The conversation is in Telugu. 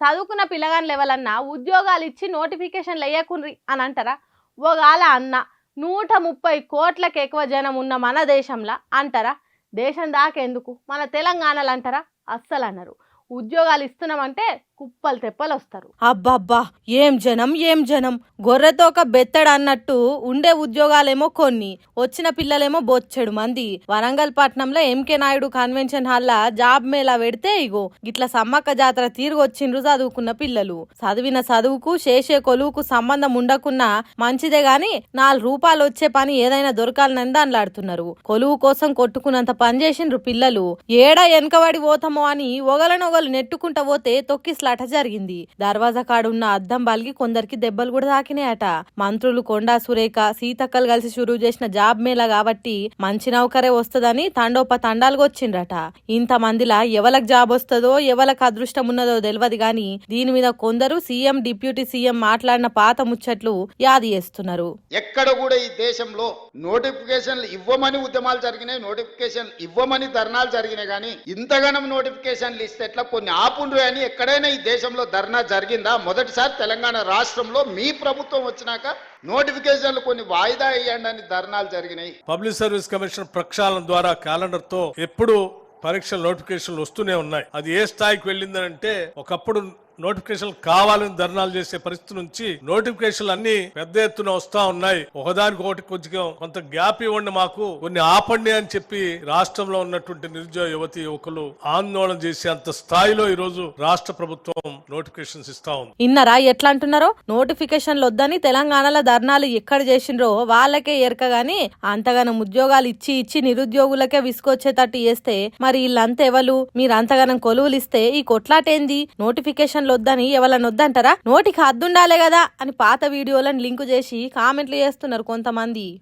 చదువుకున్న పిల్లగాని లెవెలన్నా ఉద్యోగాలు ఇచ్చి నోటిఫికేషన్లు వేయకుండ్రి అని అంటారా? ఒకవేళ అన్న 130 కోట్లకు ఎక్కువ జనం ఉన్న మన దేశంలో అంటారా? దేశం దాకెందుకు మన తెలంగాణలో అంటారా? అస్సలు అన్నారు. ఉద్యోగాలు ఇస్తున్నామంటే కుప్పలు తెప్పలు వస్తారు. అబ్బబ్బా, ఏం జనం గొర్రెతో ఒక బెత్తడు అన్నట్టు ఉండే ఉద్యోగాలేమో కొన్ని, వచ్చిన పిల్లలేమో బొచ్చెడు మంది. వరంగల్ పట్నంలో ఎంకే నాయుడు కన్వెన్షన్ హాల్లా జాబ్ మేళా పెడితే ఇగో గిట్ల సమ్మక్క జాతర తిరిగి వచ్చిండ్రు చదువుకున్న పిల్లలు. చదివిన చదువుకు చేసే కొలువుకు సంబంధం ఉండకున్నా మంచిదే గాని 4 రూపాయలు వచ్చే పని ఏదైనా దొరకాలని దానిలాడుతున్నారు. కొలువు కోసం కొట్టుకున్నంత పని చేసిండ్రు పిల్లలు. ఏడా వెనకబడి పోతామో అని ఒగలనొగలు నెట్టుకుంటా పోతే తొక్కిస్లాట జరిగింది. దర్వాజా కాడున్న అద్దం బలిగి కొందరికి దెబ్బలు కూడా తాకినాయట. మంత్రులు కొండా సురేఖ, సీతక్కలు కలిసి షురూ చేసిన జాబ్ మేళా కాబట్టి మంచి నౌకరే వస్తుందని తండాలుగా వచ్చిండ్రట. ఇంత మందిలా ఎవలకు జాబ్ వస్తుందో ఎవలకు అదృష్టం ఉన్నదో తెలియదు గాని దీని మీద కొందరు సీఎం డిప్యూటీ సీఎం మాట్లాడిన పాత ముచ్చట్లు యాది చేస్తున్నారు. ఎక్కడ కూడా ఈ దేశంలో నోటిఫికేషన్లు ఇవ్వమని ఉద్యమాలు జరిగినాయి, నోటిఫికేషన్ ఇవ్వమని ధర్నాలు జరిగినాయి. కానీ ఇంతగానం నోటిఫికేషన్లు ఇస్తే ఎట్లా, కొన్ని ఆపుండ్రు అని ఎక్కడైనా ఈ దేశంలో ధర్నా జరిగిందా? మొదటిసారి తెలంగాణ రాష్ట్రంలో మీ ప్రభుత్వం వచ్చినాక నోటిఫికేషన్లు కొన్ని వాయిదా వేయండి అని ధర్నాలు జరిగినాయి. పబ్లిక్ సర్వీస్ కమిషన్ ప్రక్షాళన ద్వారా క్యాలెండర్ తో ఎప్పుడు పరీక్షల నోటిఫికేషన్లు వస్తూనే ఉన్నాయి. అది ఏ స్థాయికి వెళ్ళిందంటే ఒకప్పుడు నోటిఫికేషన్ కావాలని ధర్నాలు చేసే పరిస్థితి నుంచి నోటిఫికేషన్లు అన్ని పెద్ద ఎత్తున వస్తా ఉన్నాయి. ఒకదానికి ఒకటి కొంత గ్యాప్ ఇవ్వండి, మాకు కొన్ని ఆపండి అని చెప్పి రాష్ట్రంలో ఉన్నటువంటి నిరుద్యోగ యువతి యువకులు ఆందోళన చేసే అంత స్థాయిలో ఈ రోజు రాష్ట్ర ప్రభుత్వం నోటిఫికేషన్స్ ఇస్తా ఉంది. ఇన్నరా ఎట్లా అంటున్నారో? నోటిఫికేషన్లు వద్దని తెలంగాణలో ధర్నాలు ఎక్కడ చేసిండ్రో వాళ్ళకే ఎరక గాని అంతగానం ఉద్యోగాలు ఇచ్చి నిరుద్యోగులకే విసుకొచ్చేటట్టు చేస్తే మరి వీళ్ళంతా ఎవరు? మీరు అంతగానం కొలువులు ఇస్తే ఈ కొట్లాటేంది? నోటిఫికేషన్ వద్దని ఎవరన్నా వద్దంటారా? నోటికి హద్దుండాలే కదా అని పాత వీడియోలను లింకు చేసి కామెంట్లు చేస్తున్నారు కొంతమంది.